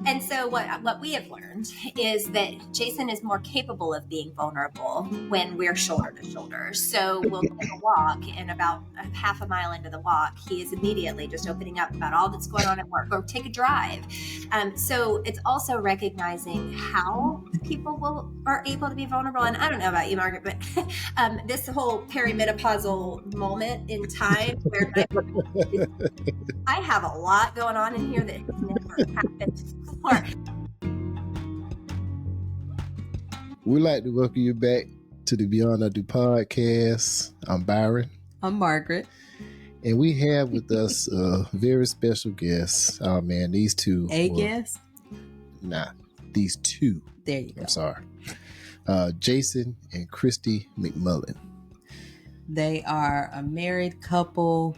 And so what we have learned is that Jason is more capable of being vulnerable when we're shoulder to shoulder. So we'll take a walk, and about a half a mile into the walk, he is immediately just opening up about all that's going on at work, or take a drive. So it's also recognizing how people are able to be vulnerable. And I don't know about you, Margaret, but this whole perimenopausal moment in time where I have a lot going on in here that has never happened before. We'd like to welcome you back to the Beyond Our Do podcast. I'm Byron. I'm Margaret. And we have with us a very special guest. Oh man, these two. Guest? Nah, these two. There you go. I'm sorry. Jason and Christie McMullen. They are a married couple.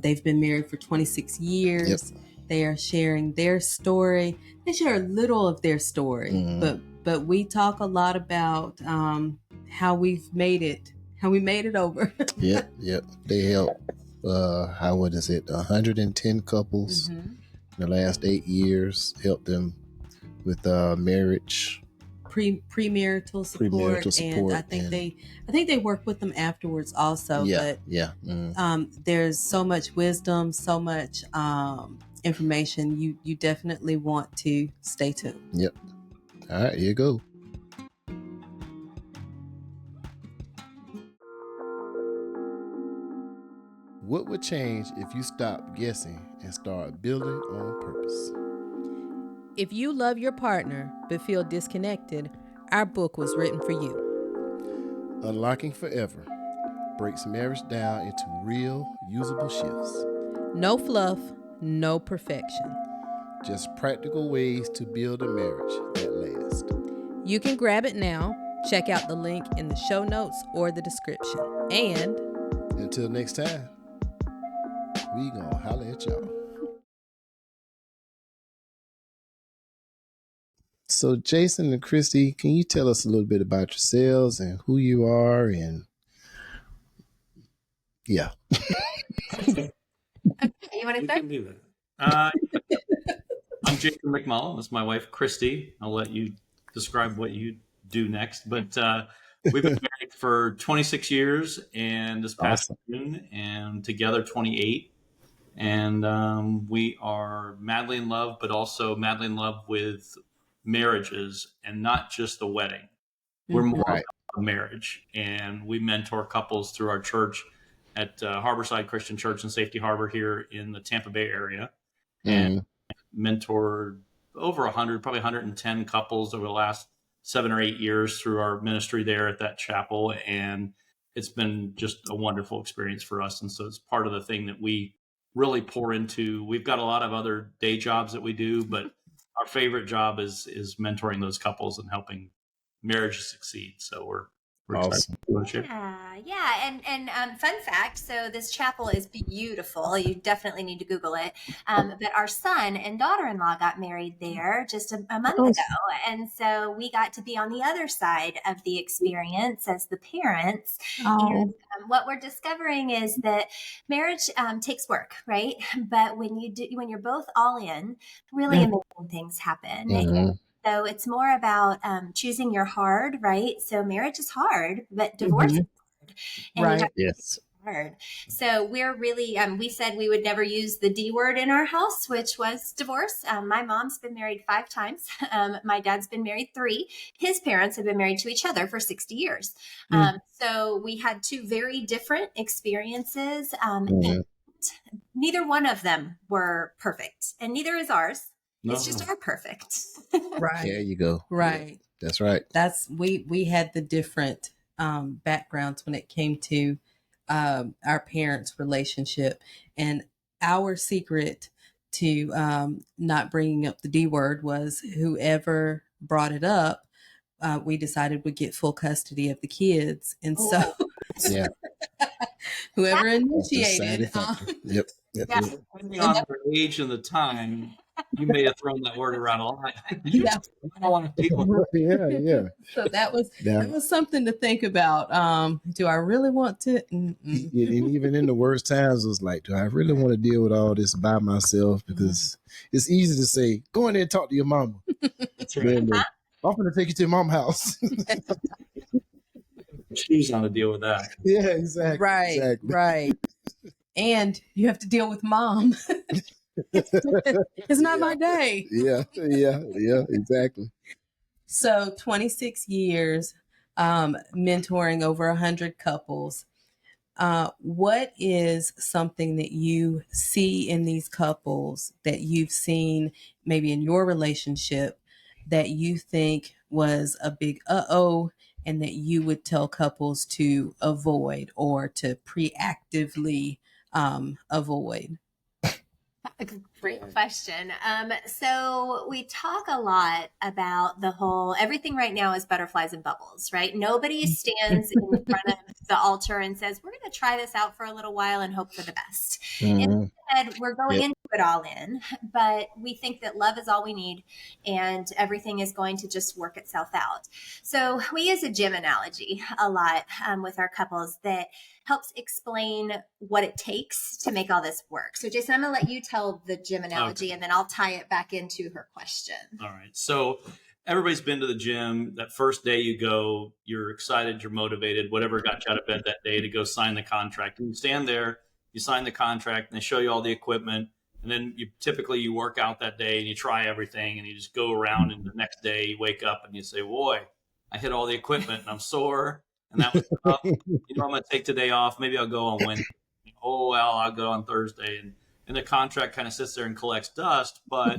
They've been married for 26 years. Yep. They are sharing their story. They share a little of their story, but we talk a lot about how we made it over. Yep. They help, 110 couples in the last 8 years, help them with marriage. Premarital support, and I think they work with them afterwards also. There's so much wisdom, so much information. You definitely want to stay tuned. Yep. All right, here you go. What would change if you stopped guessing and start building on purpose? If you love your partner but feel disconnected, our book was written for you. Unlocking Forever breaks marriage down into real, usable shifts. No fluff, no perfection. Just practical ways to build a marriage that lasts. You can grab it now. Check out the link in the show notes or the description. And until next time, we gonna holler at y'all. So Jason and Christie, can you tell us a little bit about yourselves and who you are? And yeah. Okay, you want to start? You can do that. I'm Jason McMullen. That's my wife, Christie. I'll let you describe what you do next. But we've been married for 26 years, and this past June, and together 28. And we are madly in love, but also madly in love with marriages, and not just the wedding. We're more about the marriage, and we mentor couples through our church at Harborside Christian Church in Safety Harbor here in the Tampa Bay area, and mentored over 100, probably 110 couples over the last 7 or 8 years through our ministry there at that chapel. And it's been just a wonderful experience for us. And so it's part of the thing that we really pour into. We've got a lot of other day jobs that we do, but our favorite job is mentoring those couples and helping marriages succeed. So we're awesome. And fun fact, so this chapel is beautiful. You definitely need to Google it. But our son and daughter-in-law got married there just a month ago. And so we got to be on the other side of the experience as the parents. And what we're discovering is that marriage takes work, right? But when you're both all in, really amazing things happen. So it's more about choosing your hard, right? So marriage is hard, but divorce is hard. And yes. Hard. So we're really, we said we would never use the D word in our house, which was divorce. My mom's been married 5 times. My dad's been married 3. His parents have been married to each other for 60 years. So we had 2 very different experiences. And neither one of them were perfect, and neither is ours. No. It's just our perfect. Right. There you go. Right. Yeah, that's right. We had the different backgrounds when it came to our parents' relationship, and our secret to not bringing up the D word was whoever brought it up, we decided would get full custody of the kids. And so whoever initiated. Yep. Depending on their age and the time, You may have thrown that word around a lot. Yeah. I don't want to deal with it. Yeah. So that was something to think about. Do I really want to? And even in the worst times, it was like, do I really want to deal with all this by myself? Because it's easy to say, go in there and talk to your mama. That's right. I'm going to take you to your mom's house. She's on to deal with that. Yeah, exactly. Right, exactly. right. And you have to deal with mom. It's not my day. Yeah, exactly. So 26 years, mentoring over 100 couples. What is something that you see in these couples that you've seen maybe in your relationship that you think was a big uh-oh, and that you would tell couples to avoid or to preactively avoid? Great question. So we talk a lot about the whole, everything right now is butterflies and bubbles, right? Nobody stands in front of the altar and says, we're going to try this out for a little while and hope for the best. Instead, we're going into it all in, but we think that love is all we need and everything is going to just work itself out. So we use a gym analogy a lot with our couples that helps explain what it takes to make all this work. So Jason, I'm going to let you tell the gym analogy and then I'll tie it back into her question. All right. So everybody's been to the gym. That first day you go, you're excited, you're motivated, whatever got you out of bed that day to go sign the contract. And you stand there, you sign the contract, and they show you all the equipment. And then you work out that day and you try everything and you just go around, and the next day you wake up and you say, boy, I hit all the equipment and I'm sore. And that was tough. I'm going to take today off. Maybe I'll go on Wednesday. Oh, well, I'll go on Thursday. And the contract kind of sits there and collects dust. But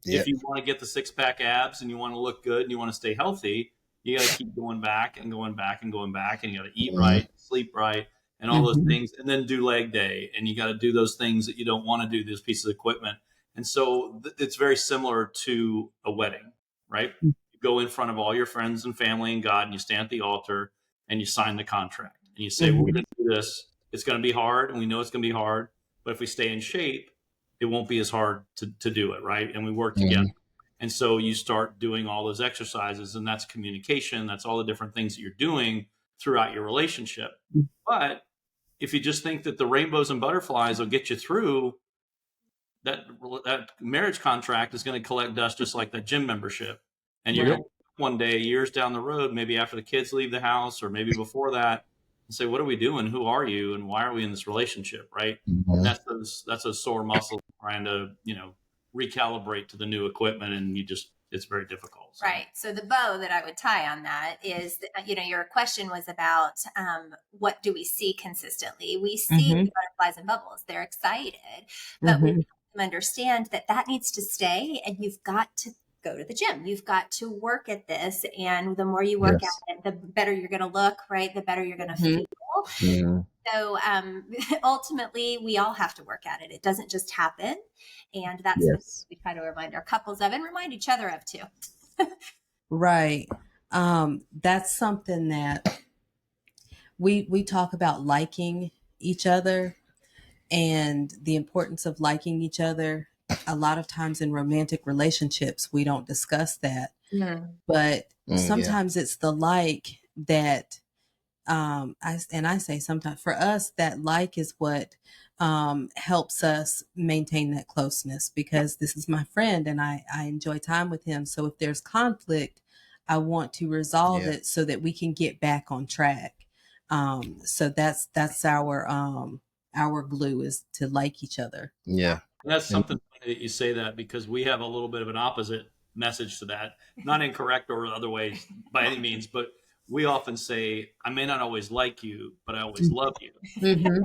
if you want to get the six-pack abs and you want to look good and you want to stay healthy, you got to keep going back and going back and going back. And you got to eat right, sleep right, and all those things. And then do leg day. And you got to do those things that you don't want to do, those pieces of equipment. And so it's very similar to a wedding, right? You go in front of all your friends and family and God, and you stand at the altar and you sign the contract and you say, we're going to do this. It's going to be hard. And we know it's going to be hard, but if we stay in shape, it won't be as hard to do it. Right. And we work together. And so you start doing all those exercises, and that's communication. That's all the different things that you're doing throughout your relationship. But if you just think that the rainbows and butterflies will get you through, that marriage contract is going to collect dust just like that gym membership. And you're going to one day, years down the road, maybe after the kids leave the house or maybe before that, and say, what are we doing? Who are you? And why are we in this relationship? Right. And that's a sore muscle trying to, recalibrate to the new equipment. And it's very difficult. So. Right. So the bow that I would tie on that is, your question was about what do we see consistently? We see the butterflies and bubbles. They're excited, but we help them understand that needs to stay, and you've got to go to the gym. You've got to work at this. And the more you work at it, the better you're going to look, right? The better you're going to feel. Yeah. So ultimately, we all have to work at it. It doesn't just happen. And that's what we try to remind our couples of and remind each other of too. Right. That's something that we talk about, liking each other and the importance of liking each other. A lot of times in romantic relationships, we don't discuss that, but sometimes it's the like that, I say sometimes for us, that like is what helps us maintain that closeness, because this is my friend and I enjoy time with him. So if there's conflict, I want to resolve it so that we can get back on track. So that's our glue, is to like each other. Yeah. And that's something funny that you say that, because we have a little bit of an opposite message to that, not incorrect or other ways by any means, but we often say, I may not always like you, but I always love you.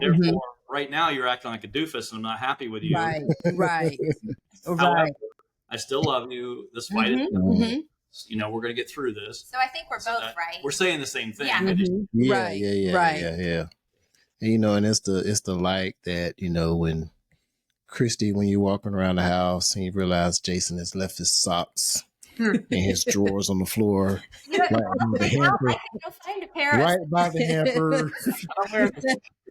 Therefore, right now you're acting like a doofus and I'm not happy with you. Right. However, I still love you. This fight is, we're going to get through this. So I think we're both right. We're saying the same thing. Yeah. Yeah. And it's the like that, when Christy, when you're walking around the house and you realize Jason has left his socks and his drawers on the floor, right by the hamper.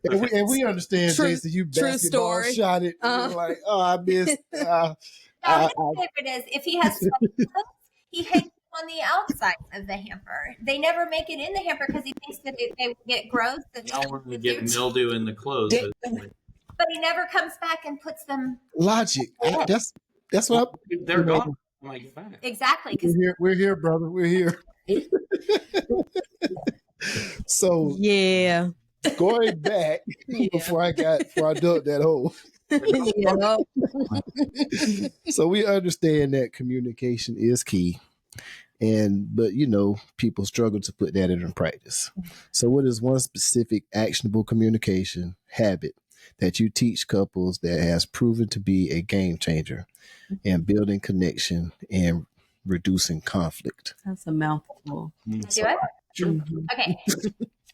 And we understand, Jason, you basketball shot it. Like, oh, I missed. I Now, his favorite is if he has sweaty clothes, he hangs them on the outside of the hamper. They never make it in the hamper because he thinks that they will get gross. And I want to get mildew in the clothes. But he never comes back and puts them. Logic. That's what they're gone. When I get back. Exactly. We're here, brother. We're here. So Yeah. going back before I dug that hole. So we understand that communication is key. But people struggle to put that into practice. So what is one specific actionable communication habit that you teach couples that has proven to be a game changer in building connection and reducing conflict? That's a mouthful. Can I do it? Sure. Mm-hmm. Okay.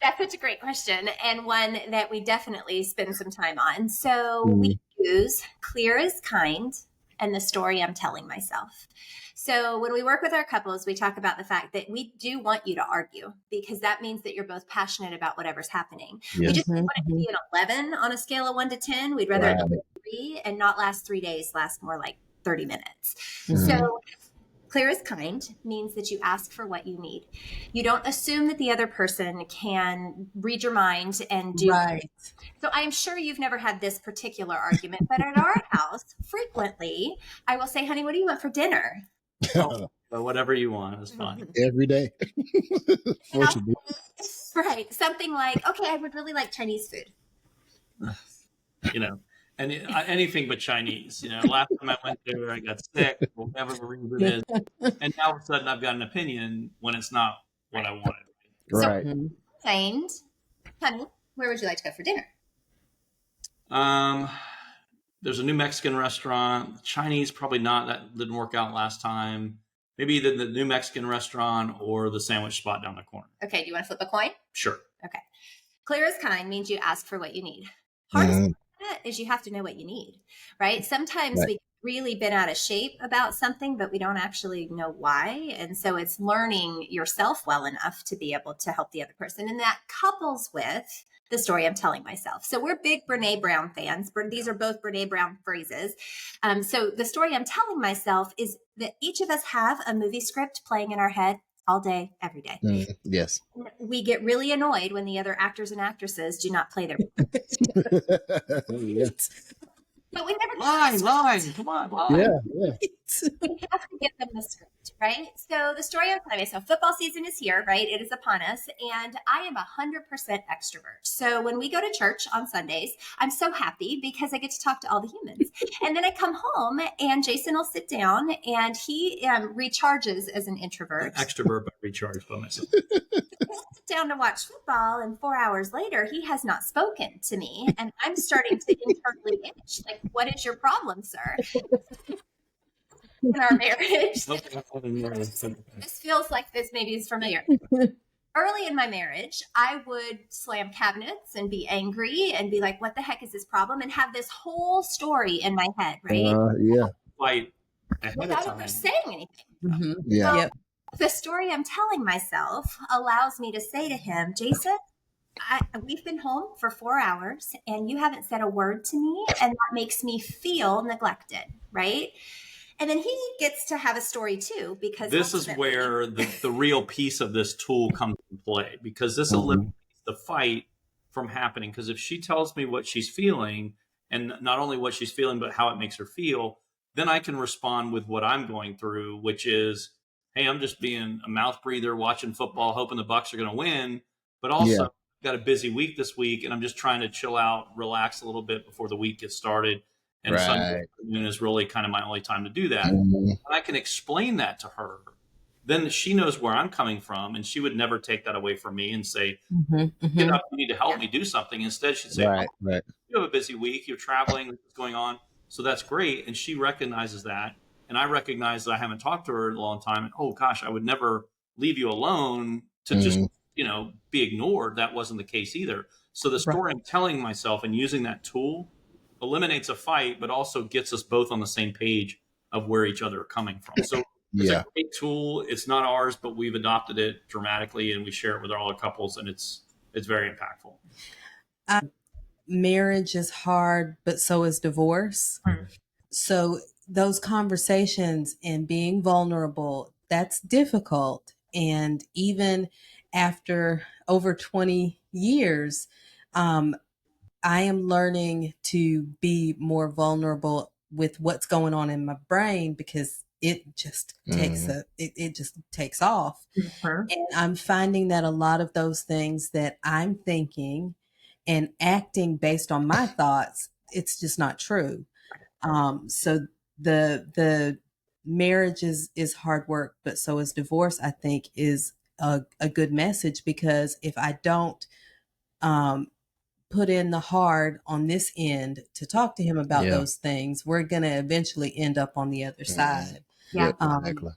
That's such a great question, and one that we definitely spend some time on. So we use clear as kind and the story I'm telling myself. So when we work with our couples, we talk about the fact that we do want you to argue because that means that you're both passionate about whatever's happening. Yes. We just want it to be an 11 on a scale of 1 to 10. We'd rather it be 3 and not last 3 days, last more like 30 minutes. Mm-hmm. So clear as kind means that you ask for what you need. You don't assume that the other person can read your mind and do right. So I'm sure you've never had this particular argument, but at our house, frequently, I will say, honey, what do you want for dinner? But whatever you want is fine. Every day. Right. Something like, okay, I would really like Chinese food. And anything but Chinese. Last time I went there, I got sick, whatever the reason is. And now all of a sudden I've got an opinion when it's not what I wanted. Right. So, kind, honey, where would you like to go for dinner? There's a new Mexican restaurant. Chinese, probably not. That didn't work out last time. Maybe either the new Mexican restaurant or the sandwich spot down the corner. Okay. Do you want to flip a coin? Sure. Okay. Clear as kind means you ask for what you need. Hardest part of that is you have to know what you need, right? Sometimes we really been out of shape about something, but we don't actually know why. And so it's learning yourself well enough to be able to help the other person. And that couples with the story I'm telling myself. So we're big Brene Brown fans. These are both Brene Brown phrases. So the story I'm telling myself is that each of us have a movie script playing in our head all day, every day. Yes. We get really annoyed when the other actors and actresses do not play their Yes. But we never Line. Come on, line. Yeah. We have to give them the script, right? So the story I'm telling myself, football season is here, right? It is upon us. And I am 100% extrovert. So when we go to church on Sundays, I'm so happy because I get to talk to all the humans. And then I come home and Jason will sit down and he recharges as an introvert. Extrovert, but recharged by myself. Sit down to watch football, and 4 hours later, he has not spoken to me. And I'm starting to internally itch. Like, what is your problem, sir? In our marriage. This feels like this maybe is familiar. Early in my marriage, I would slam cabinets and be angry and be like, what the heck is this problem? And have this whole story in my head, right? Yeah. Fight ahead Without of ever time. saying anything. Mm-hmm. Yeah. So the story I'm telling myself allows me to say to him, Jason, we've been home for 4 hours and you haven't said a word to me, and that makes me feel neglected, right? And then he gets to have a story too, because this is where the real piece of this tool comes into play, because this eliminates the fight from happening. Because if she tells me what she's feeling, and not only what she's feeling, but how it makes her feel, then I can respond with what I'm going through, which is, hey, I'm just being a mouth breather, watching football, hoping the Bucs are going to win, but also got a busy week this week, and I'm just trying to chill out, relax a little bit before the week gets started. And Sunday afternoon is really kind of my only time to do that. And I can explain that to her. Then she knows where I'm coming from, and she would never take that away from me and say, get up, you need to help me do something. Instead, she'd say, you have a busy week, you're traveling, what's going on. So that's great. And she recognizes that. And I recognize that I haven't talked to her in a long time. And, oh, gosh, I would never leave you alone to just, be ignored. That wasn't the case either. So the story I'm telling myself and using that tool eliminates a fight, but also gets us both on the same page of where each other are coming from. So it's a great tool. It's not ours, but we've adopted it dramatically, and we share it with all our couples, and it's very impactful. Marriage is hard, but so is divorce. So those conversations and being vulnerable, that's difficult. And even after over 20 years, I am learning to be more vulnerable with what's going on in my brain, because it just it just takes off. Mhm. And I'm finding that a lot of those things that I'm thinking and acting based on my thoughts, it's just not true. So the marriage is hard work, but so is divorce, I think, is a good message, because if I don't um, put in the hard on this end to talk to him about Yeah. those things, we're going to eventually end up on the other side. Yeah. Yep, exactly.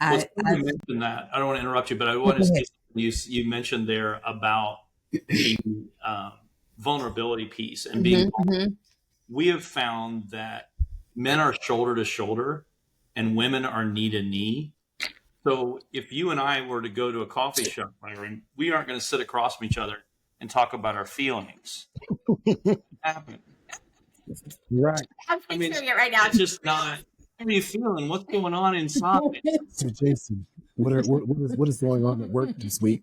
Well, you mentioned that. I don't want to interrupt you, but I want to say you mentioned there about the vulnerability piece and being. We have found that men are shoulder to shoulder and women are knee to knee. So if you and I were to go to a coffee shop, Byron, we aren't going to sit across from each other and talk about our feelings. Happen. Right. I'm picturing it right now. It's just not. How are you feeling? What's going on inside? So Jason, what is going on at work this week?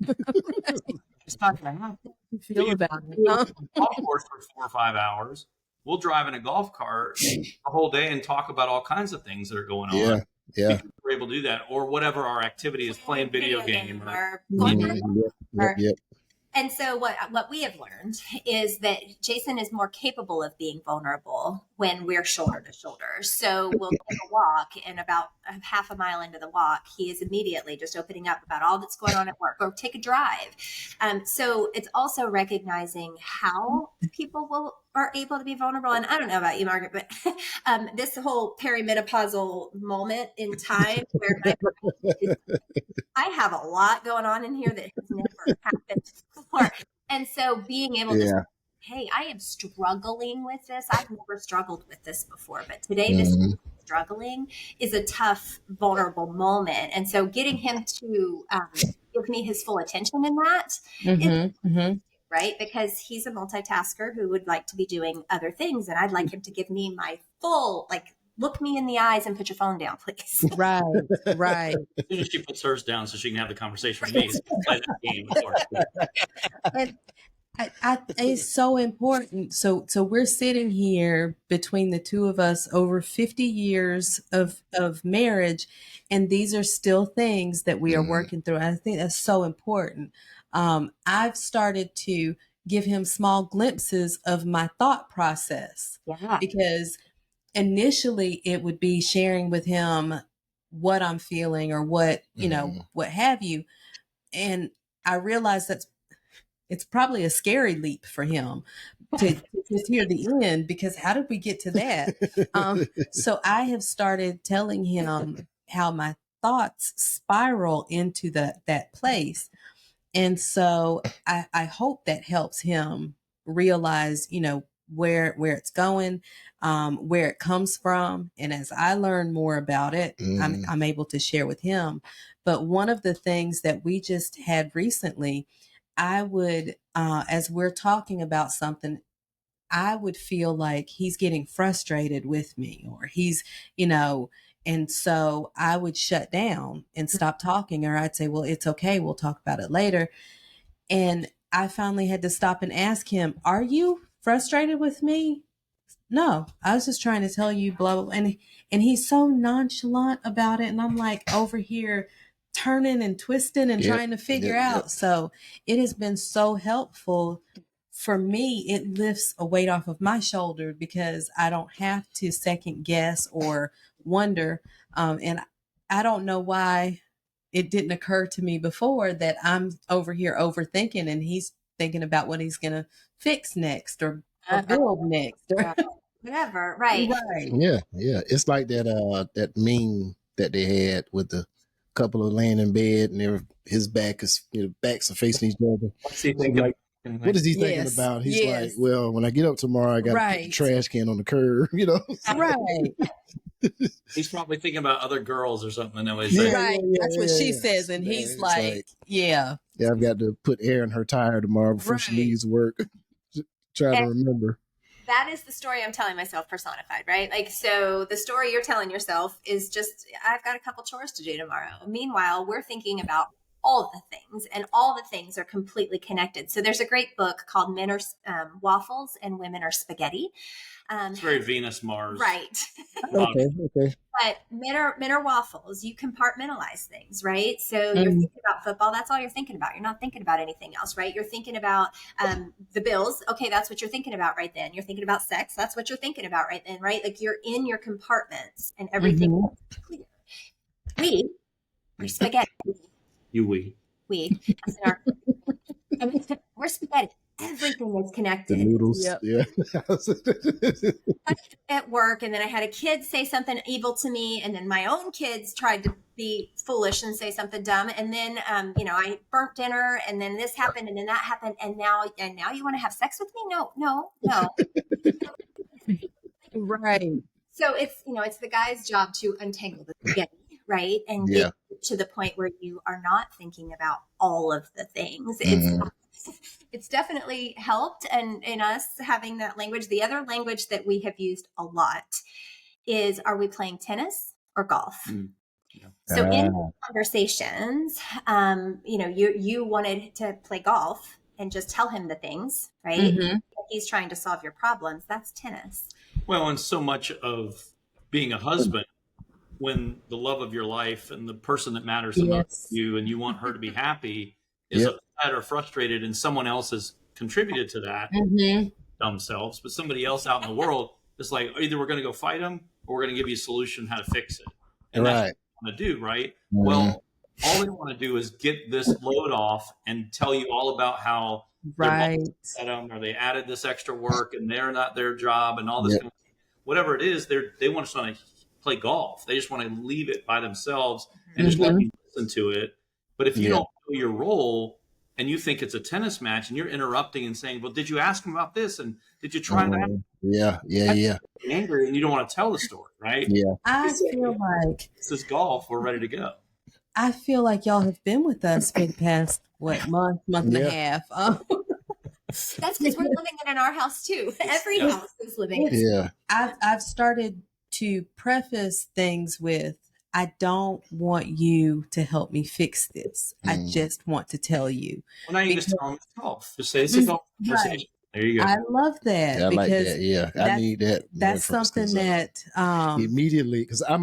It's not going to happen. Feel about it. Golf course for 4 or 5 hours. We'll drive in a golf cart the whole day and talk about all kinds of things that are going on. Yeah. We're able to do that, or whatever our activity is, playing video game. Or Yep. And so what we have learned is that Jason is more capable of being vulnerable when we're shoulder to shoulder. So we'll take a walk, and about half a mile into the walk, he is immediately just opening up about all that's going on at work, or take a drive. So it's also recognizing how people are able to be vulnerable. And I don't know about you, Margaret, but this whole perimenopausal moment in time where I have a lot going on in here that has never happened before. And so being able to say, hey, I am struggling with this. I've never struggled with this before, but today this struggling is a tough, vulnerable moment. And so getting him to give me his full attention in that is right? Because he's a multitasker who would like to be doing other things. And I'd like him to give me my full, look me in the eyes and put your phone down, please. Right. As soon as she puts hers down so she can have the conversation with me, so play that game, of course. And it's so important. So we're sitting here between the two of us over 50 years of marriage, and these are still things that we are working through. I think that's so important. I've started to give him small glimpses of my thought process, because initially it would be sharing with him what I'm feeling or what, what have you. And I realized it's probably a scary leap for him to just hear the end, because how did we get to that? So I have started telling him how my thoughts spiral into that place. And so I hope that helps him realize, where it's going, where it comes from. And as I learn more about it, I'm able to share with him. But one of the things that we just had recently, I would, as we're talking about something, I would feel like he's getting frustrated with me, or he's, and so I would shut down and stop talking, or I'd say, well, it's okay, we'll talk about it later. And I finally had to stop and ask him, are you frustrated with me? No, I was just trying to tell you, blah, blah. And he's so nonchalant about it. And I'm like over here turning and twisting and trying to figure out. So it has been so helpful for me. It lifts a weight off of my shoulder, because I don't have to second guess or wonder. And I don't know why it didn't occur to me before that I'm over here overthinking, and he's thinking about what he's going to fix next or build next or whatever. Right. Yeah. It's like that meme that they had with the couple of laying in bed, and his backs are facing each other. What's he thinking? Like, what is he thinking about? He's like, well, when I get up tomorrow, I got to put the trash can on the curb, Right. He's probably thinking about other girls or something. Right. That's what she says. And he's like, I've got to put air in her tire tomorrow before she leaves work. Try to remember. that is the story I'm telling myself personified, right? Like, so the story you're telling yourself is just, I've got a couple chores to do tomorrow. Meanwhile, we're thinking about all the things, and all the things are completely connected. So there's a great book called Men Are Waffles and Women Are Spaghetti. It's very Venus, Mars. Right. Okay. But men are waffles. You compartmentalize things, right? So you're thinking about football. That's all you're thinking about. You're not thinking about anything else, right? You're thinking about the bills. Okay, that's what you're thinking about right then. You're thinking about sex. That's what you're thinking about right then, right? Like you're in your compartments and everything is clear. We're spaghetti. We. We're spaghetti. Everything is connected. The noodles. Yep. Yeah. At work, and then I had a kid say something evil to me, and then my own kids tried to be foolish and say something dumb, and then I burnt dinner, and then this happened, and then that happened, and now you want to have sex with me? No. Right. So it's the guy's job to untangle the spaghetti, right, and get to the point where you are not thinking about all of the things. It's definitely helped, and in us having that language. The other language that we have used a lot is, are we playing tennis or golf? Yeah. So in conversations, you wanted to play golf and just tell him the things, right? If he's trying to solve your problems, that's tennis. Well, and so much of being a husband, when the love of your life and the person that matters the most to you, and you want her to be happy, is upset or frustrated, and someone else has contributed to that themselves, but somebody else out in the world is like, either we're going to go fight them or we're going to give you a solution how to fix it. And that's what they want to do, right? Well, all they want to do is get this load off and tell you all about how their boss at them, or they added this extra work and they're not their job and all this kind of, whatever it is, they want to play golf. They just want to leave it by themselves and just let you listen to it. But if you don't know your role and you think it's a tennis match and you're interrupting and saying, well, did you ask him about this? And did you try that? Yeah. Angry, and you don't want to tell the story, right? Yeah. I feel like this is golf. We're ready to go. I feel like y'all have been with us for the past, month and a half. That's because we're living in our house too. Every house is living in. Yeah. I've started to preface things with, I don't want you to help me fix this. I just want to tell you. Well, now you just tell them it's golf. Just say it's a golf conversation. Right. There you go. I love that. Yeah, I like because that. Yeah, I need that. That's something that immediately, because I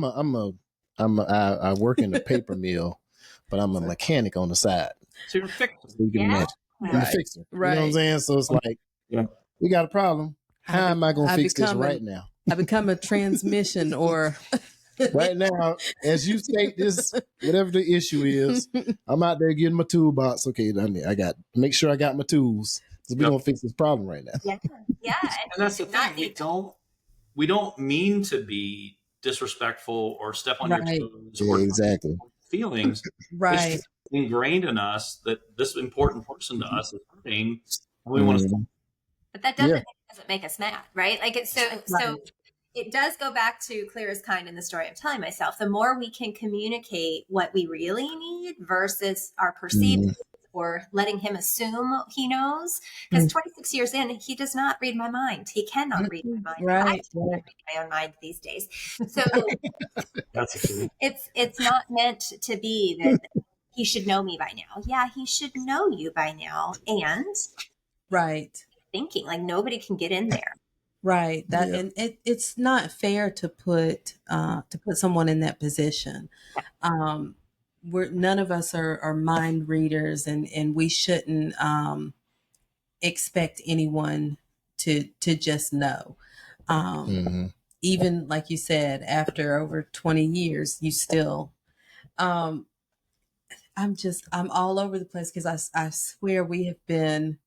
work in the paper mill, but I'm a mechanic on the side. So you're a fixer. So you can imagine. I'm a fixer. Right. You know what I'm saying? So it's like, we got a problem. How am I going to fix this right now? I become a transmission or... Right now, as you state this, whatever the issue is, I'm out there getting my toolbox. Okay, I got make sure I got my tools. So we're gonna fix this problem right now. Yeah. And that's the thing. We don't mean to be disrespectful or step on your toes or exactly feelings. Right. It's ingrained in us that this important person to us is hurting, and we want to. But that doesn't make us mad, right? Like it's so. It does go back to clear as kind in the story I'm telling myself. The more we can communicate what we really need versus our perceived or letting him assume he knows. Because 26 years in, he does not read my mind. He cannot read my mind. Right. I can't read my own mind these days. So That's a it's not meant to be that he should know me by now. Yeah, he should know you by now. And thinking like nobody can get in there. Right. And it's not fair to put someone in that position. None of us are mind readers, and we shouldn't expect anyone to just know. Even like you said, after over 20 years, you still. I'm all over the place because I swear we've been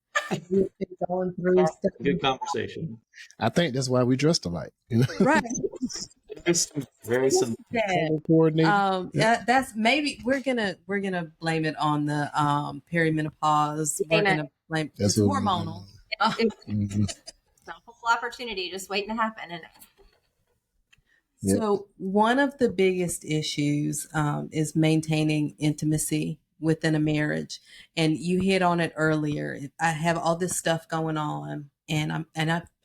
going through stuff. Good conversation. I think that's why we dressed alike. You know? Right. Very simple. That's maybe we're gonna blame it on the perimenopause. We're gonna blame it's hormonal. It's a whole opportunity just waiting to happen. And so one of the biggest issues is maintaining intimacy within a marriage, and you hit on it earlier. I have all this stuff going on, and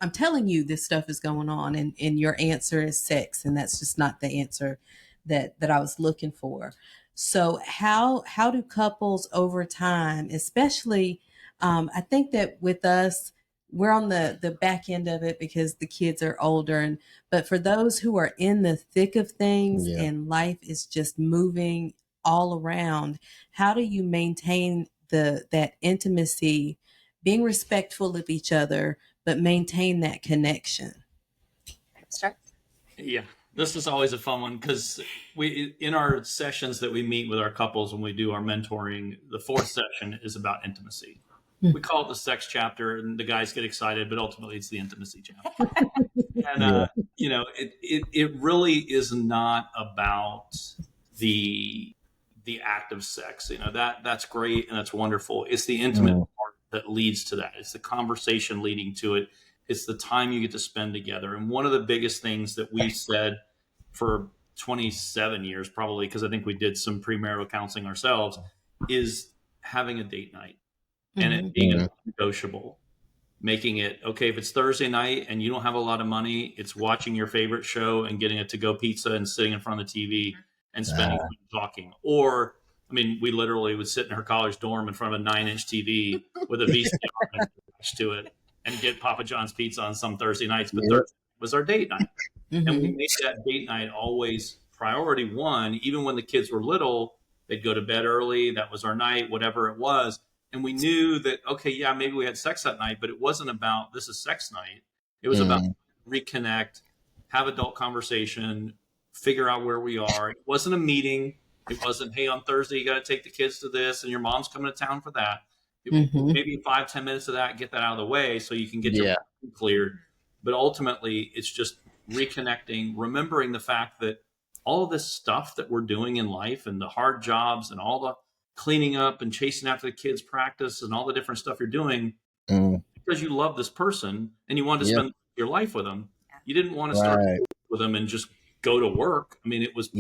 I'm telling you this stuff is going on, and your answer is sex, and that's just not the answer that I was looking for. So how do couples over time, especially, I think that with us, we're on the back end of it because the kids are older, but for those who are in the thick of things and life is just moving all around, how do you maintain that intimacy, being respectful of each other, but maintain that connection? Start. Yeah, this is always a fun one because in our sessions that we meet with our couples when we do our mentoring, the fourth session is about intimacy. We call it the sex chapter, and the guys get excited, but ultimately it's the intimacy chapter. And it really is not about the act of sex. That's great and that's wonderful. It's the intimate part that leads to that. It's the conversation leading to it. It's the time you get to spend together. And one of the biggest things that we said for 27 years, probably because I think we did some premarital counseling ourselves, is having a date night and it being negotiable. Making it, okay, if it's Thursday night and you don't have a lot of money, it's watching your favorite show and getting a to-go pizza and sitting in front of the TV and spending time talking. Or, I mean, we literally would sit in her college dorm in front of a 9-inch TV with a VCR attached to it and get Papa John's pizza on some Thursday nights. But Thursday was our date night. And we made that date night always priority one. Even when the kids were little, they'd go to bed early. That was our night, whatever it was. And we knew that, okay, yeah, maybe we had sex that night, but it wasn't about this is sex night. It was about reconnect, have adult conversation, figure out where we are. It wasn't a meeting. It wasn't, hey, on Thursday, you got to take the kids to this and your mom's coming to town for that. Maybe 5-10 minutes of that, get that out of the way so you can get your mind cleared. But ultimately, it's just reconnecting, remembering the fact that all of this stuff that we're doing in life and the hard jobs and all the cleaning up and chasing after the kids' practice and all the different stuff you're doing because you love this person and you want to spend your life with them. You didn't want to start with them and just go to work. I mean, it was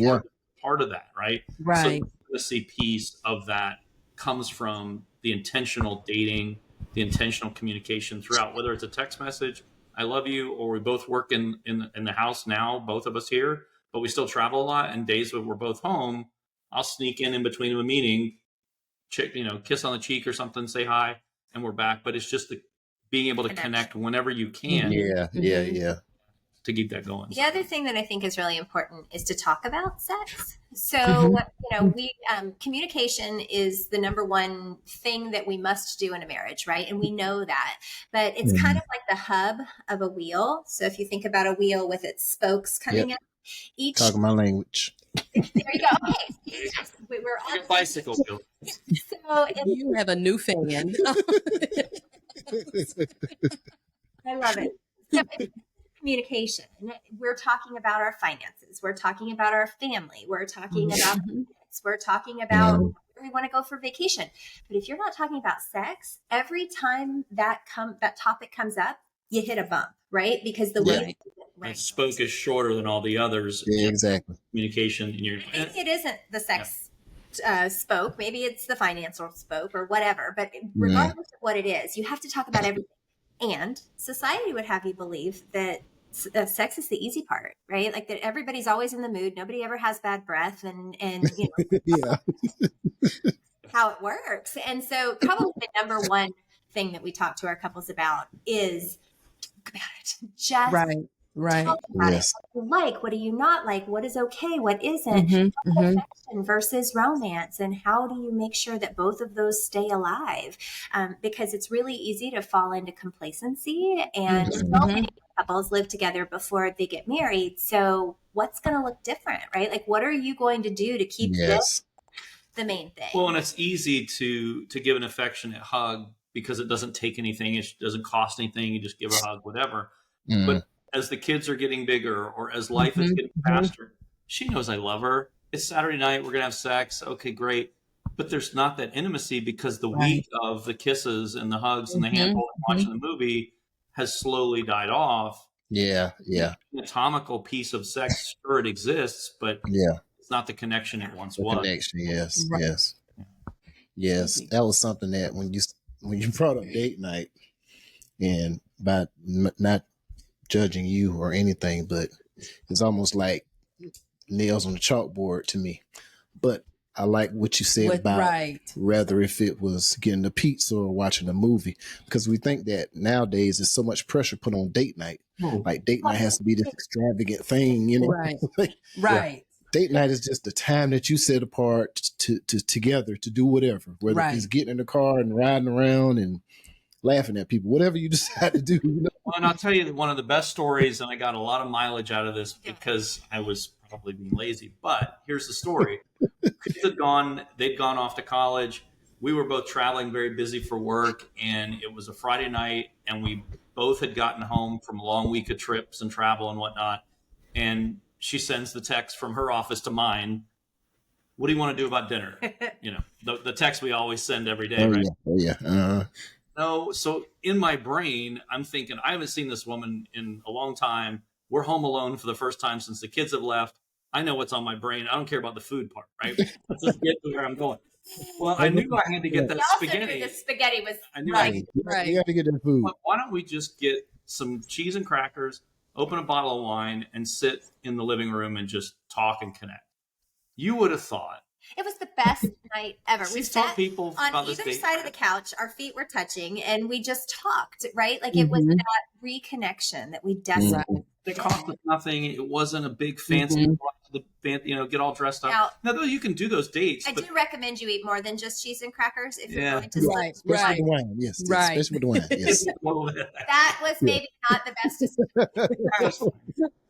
part of that, right? Right. So the intimacy piece of that comes from the intentional dating, the intentional communication throughout, whether it's a text message, I love you, or we both work in the house now, both of us here, but we still travel a lot. And days when we're both home, I'll sneak in between a meeting, kiss on the cheek or something, say hi, and we're back. But it's just being able to connect whenever you can. To keep that going. The other thing that I think is really important is to talk about sex. So, communication is the number one thing that we must do in a marriage, right? And we know that, but it's kind of like the hub of a wheel. So if you think about a wheel with its spokes coming up, each talking my language. There you go. Okay. We're on a bicycle wheel. So you have a new fan. I love it. So communication. We're talking about our finances. We're talking about our family. We're talking about kids. We're talking about where we want to go for vacation. But if you're not talking about sex, every time that topic comes up, you hit a bump, right? Because the way that spoke is shorter than all the others. Yeah, exactly. Communication. Maybe it isn't the sex spoke. Maybe it's the financial spoke or whatever. But regardless of what it is, you have to talk about everything. And society would have you believe that sex is the easy part, right? Like that everybody's always in the mood. Nobody ever has bad breath and how it works. And so probably the number one thing that we talk to our couples about is talk about it. Just talk about it. What do you like? What do you not like? What is okay? What isn't? Affection versus romance. And how do you make sure that both of those stay alive? Because it's really easy to fall into complacency, and so many couples live together before they get married. So what's going to look different, right? Like, what are you going to do to keep this the main thing? Well, and it's easy to give an affectionate hug because it doesn't take anything. It doesn't cost anything. You just give a hug, whatever. But as the kids are getting bigger or as life is getting faster, she knows I love her. It's Saturday night. We're going to have sex. Okay, great. But there's not that intimacy because the week of the kisses and the hugs and the handhold and watching the movie has slowly died off. Yeah. The anatomical piece of sex, sure, it exists, but it's not the connection it once was. Connection, yes. That was something that when you brought up date night, And by not judging you or anything, but it's almost like nails on the chalkboard to me. But I like what you said about rather if it was getting a pizza or watching a movie, because we think that nowadays there's so much pressure put on date night. Like date night has to be this extravagant thing, you know? Right. Like, Right. Date night is just the time that you set apart to together to do whatever, whether it's getting in the car and riding around and laughing at people, whatever you decide to do. You know? Well, and I'll tell you that one of the best stories, and I got a lot of mileage out of this because I was probably being lazy, but here's the story. Kids they'd gone off to college. We were both traveling, very busy for work, and it was a Friday night, and we both had gotten home from a long week of trips and travel and whatnot. And she sends the text from her office to mine. What do you want to do about dinner? You know, the text we always send every day, right? Yeah. No, so in my brain, I'm thinking, I haven't seen this woman in a long time. We're home alone for the first time since the kids have left. I know what's on my brain. I don't care about the food part, right? Let's just get to where I'm going. Well, I knew I had to get that spaghetti. The spaghetti was right. You have to get that food. But why don't we just get some cheese and crackers, open a bottle of wine, and sit in the living room and just talk and connect? You would have thought. It was the best night ever. We sat people on either side of the couch. Our feet were touching, and we just talked. Right, like it was that reconnection that we desperately. It cost us nothing. It wasn't a big fancy, get all dressed up. Now, though, you can do those dates. I do recommend you eat more than just cheese and crackers if you're going to especially with the wine. Yes, especially with the wine. Yes, that was maybe not the best. But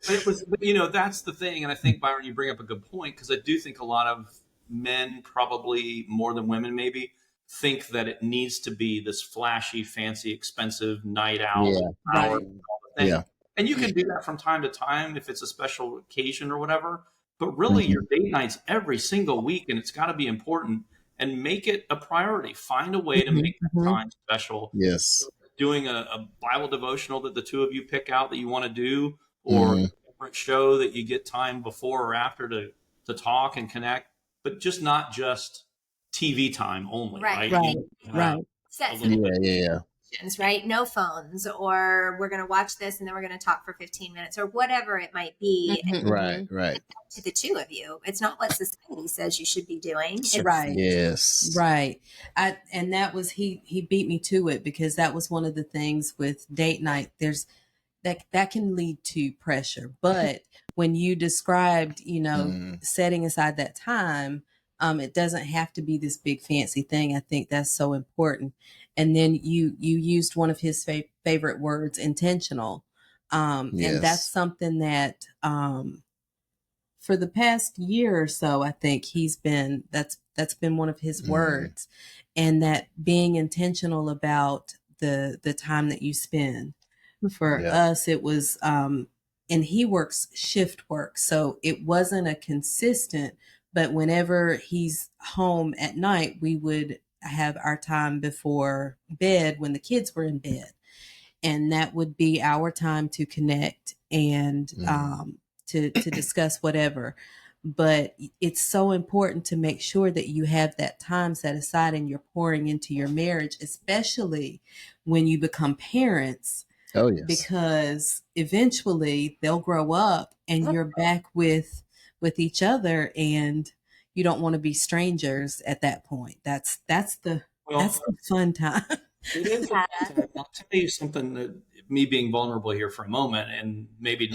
it was, that's the thing. And I think, Byron, you bring up a good point, because I do think a lot of men, probably more than women, maybe think that it needs to be this flashy, fancy, expensive night out, hour, and all the thing. And you can do that from time to time if it's a special occasion or whatever. But really, your date nights every single week, and it's got to be important, and make it a priority. Find a way to make that time special. Yes. Doing a Bible devotional that the two of you pick out that you want to do, or a different show that you get time before or after to talk and connect, but just TV time only. Right. Right? No phones, or we're going to watch this and then we're going to talk for 15 minutes or whatever it might be. Right. To the two of you. It's not what society says you should be doing. Yes. Right. And that was, he beat me to it, because that was one of the things with date night. There's that can lead to pressure. But when you described, setting aside that time, it doesn't have to be this big fancy thing. I think that's so important. And then you used one of his favorite words, intentional. And that's something that for the past year or so, I think that's been one of his words. And that being intentional about the time that you spend. For us, it was, and he works shift work. So it wasn't a consistent, but whenever he's home at night, we would have our time before bed when the kids were in bed. And that would be our time to connect and to discuss whatever. But it's so important to make sure that you have that time set aside and you're pouring into your marriage, especially when you become parents. Oh, yes. Because eventually they'll grow up and you're back with each other, and you don't want to be strangers at that point. That's the fun time. It is. I'll tell you something, that me being vulnerable here for a moment, and maybe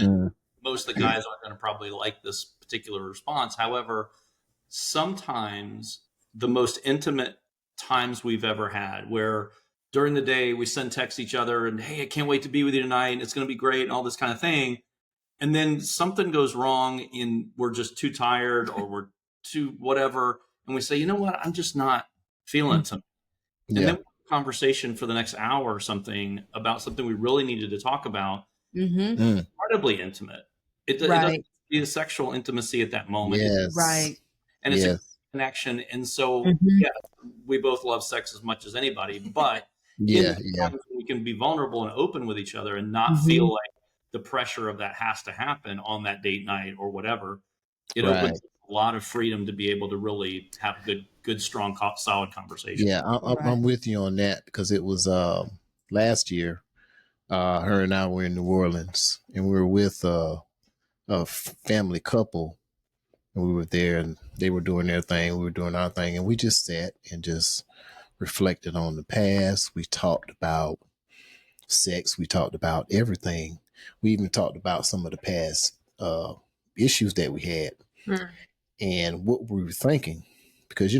most of the guys aren't going to probably like this particular response. However, sometimes the most intimate times we've ever had, where during the day we send texts each other and, hey, I can't wait to be with you tonight, and it's going to be great, and all this kind of thing. And then something goes wrong, we're just too tired, or we're too whatever. And we say, you know what? I'm just not feeling something. And then we have a conversation for the next hour or something about something we really needed to talk about. Incredibly intimate. It doesn't be a sexual intimacy at that moment. Yes. Right. And it's a connection. And so, we both love sex as much as anybody, but we can be vulnerable and open with each other and not feel like the pressure of that has to happen on that date night or whatever. It opens a lot of freedom to be able to really have good, strong, solid conversation. Yeah, I'm with you on that, because it was last year Her and I were in New Orleans, and we were with a family couple, and we were there, and they were doing their thing, we were doing our thing, and we just sat and just reflected on the past. We talked about sex. We talked about everything. We even talked about some of the past issues that we had and what we were thinking, because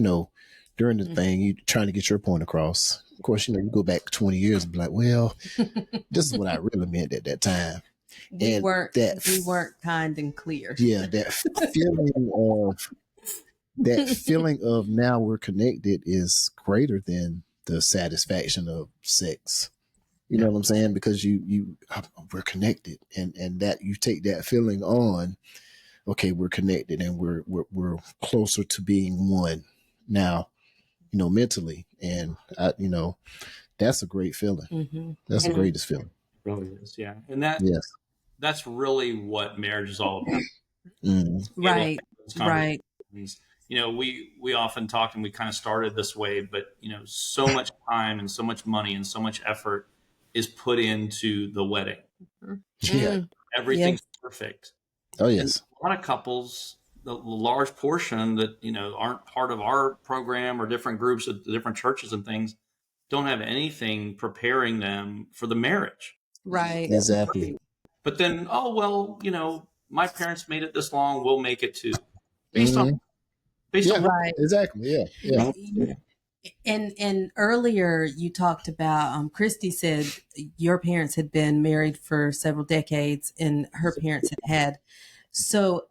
during the thing, you trying to get your point across. Of course, you go back 20 years and be like, well, this is what I really meant at that time. We weren't kind and clear. Yeah, that feeling of now we're connected is greater than the satisfaction of sex. You know what I'm saying? Because we're connected, and that you take that feeling on. Okay, we're connected, and we're closer to being one now. Mentally, and that's a great feeling. Mm-hmm. That's the greatest feeling. It really is, yeah. And that's really what marriage is all about. Right. Right. We often talk, and we kind of started this way, but so much time and so much money and so much effort is put into the wedding. Yeah. Everything's perfect. Oh yes. And a lot of couples, the large portion that aren't part of our program or different groups of different churches and things, don't have anything preparing them for the marriage. Right. Exactly. But then, my parents made it this long, we'll make it too. Based on right. Exactly. Yeah. And earlier you talked about Christy said your parents had been married for several decades and her parents had. So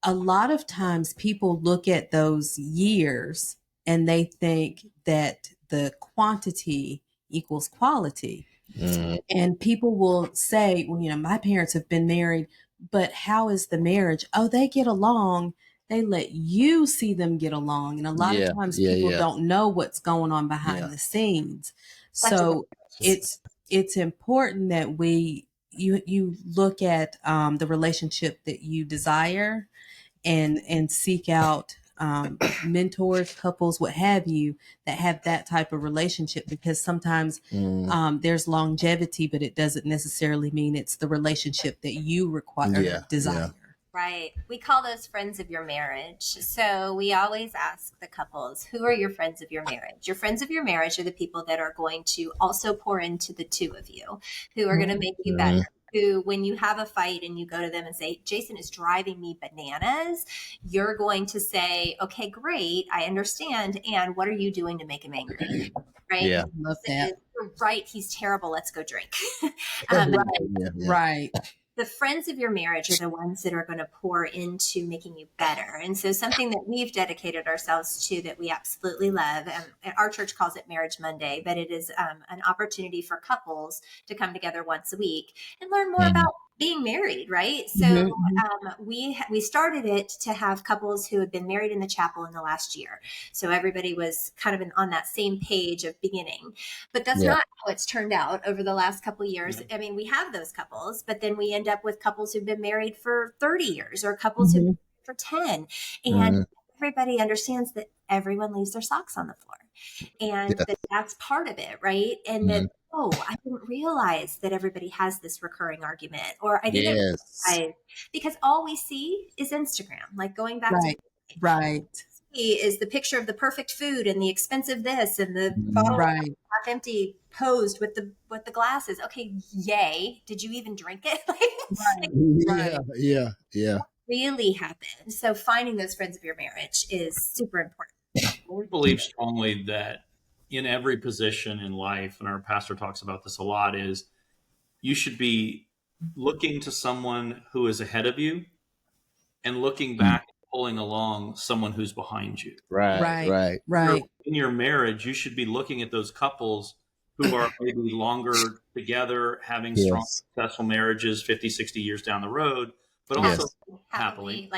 a lot of times people look at those years and they think that the quantity equals quality. And people will say, well, my parents have been married, but how is the marriage? Oh, they get along. They let you see them get along. And a lot of times people don't know what's going on behind the scenes. So it's important that you look at the relationship that you desire and seek out mentors, couples, what have you, that have that type of relationship, because sometimes there's longevity, but it doesn't necessarily mean it's the relationship that you require desire. Right. We call those friends of your marriage. So we always ask the couples, who are your friends of your marriage? Your friends of your marriage are the people that are going to also pour into the two of you, who are going to make you better. Who, when you have a fight and you go to them and say, Jason is driving me bananas, you're going to say, okay, great, I understand. And what are you doing to make him angry? Right? Yeah. Love that. You're right. He's terrible. Let's go drink. Right. The friends of your marriage are the ones that are going to pour into making you better. And so something that we've dedicated ourselves to that we absolutely love, and our church calls it Marriage Monday, but it is an opportunity for couples to come together once a week and learn more about being married, right? So we started it to have couples who had been married in the chapel in the last year. So everybody was kind of on that same page of beginning. But that's not how it's turned out over the last couple of years. I mean, we have those couples, but then we end up with couples who've been married for 30 years or couples who've been married for 10. And everybody understands that everyone leaves their socks on the floor. And that's part of it, right? And that, I didn't realize that everybody has this recurring argument, or I didn't realize, because all we see is Instagram, like going back to is the picture of the perfect food and the expensive this and the bottle half empty posed with the glasses. Okay, yay. Did you even drink it? Yeah. Really happened. So finding those friends of your marriage is super important. We believe strongly that in every position in life, and our pastor talks about this a lot, is you should be looking to someone who is ahead of you and looking back and pulling along someone who's behind you. Right. In your marriage, you should be looking at those couples who are maybe longer together, having strong, successful marriages 50, 60 years down the road, but also happily.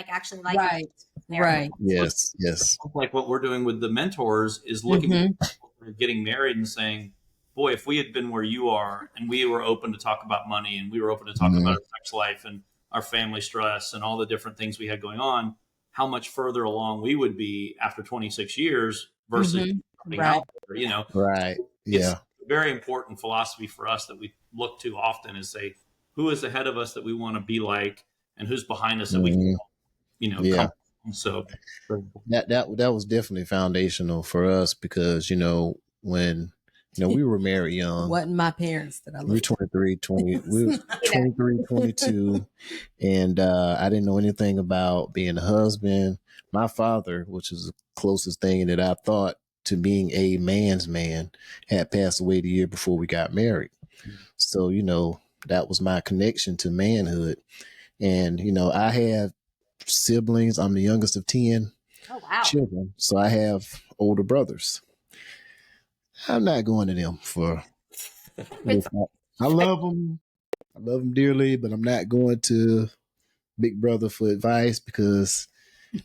Right. Yes. Like what we're doing with the mentors is looking at people who are getting married and saying, boy, if we had been where you are and we were open to talk about money and we were open to talk about our sex life and our family stress and all the different things we had going on, how much further along we would be after 26 years versus something out there, Right. Yeah. very important philosophy for us that we look to often is say, who is ahead of us that we want to be like, and who's behind us that we can, Yeah. come. So That was definitely foundational for us because, when, we were married young. Wasn't my parents that I We were looked 23, we were 23, 22, and I didn't know anything about being a husband. My father, which is the closest thing that I thought to being a man's man, had passed away the year before we got married. So, that was my connection to manhood. And, I have siblings. I'm the youngest of 10 children. So I have older brothers. I'm not going to them for, I love them. I love them dearly, but I'm not going to Big Brother for advice because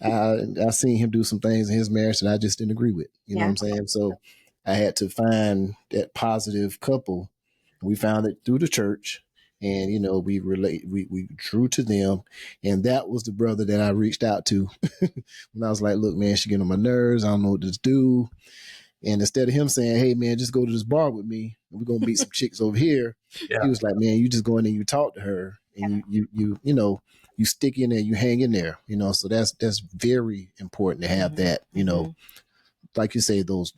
I seen him do some things in his marriage that I just didn't agree with. You know what I'm saying? So I had to find that positive couple. We found it through the church, and we drew to them, and that was the brother that I reached out to when I was like, "Look, man, she getting on my nerves. I don't know what to do." And instead of him saying, "Hey, man, just go to this bar with me, and we're gonna meet some chicks over here," he was like, "Man, you just go in there, you talk to her, and you stick in there, you hang in there, So that's very important to have that, like you say, those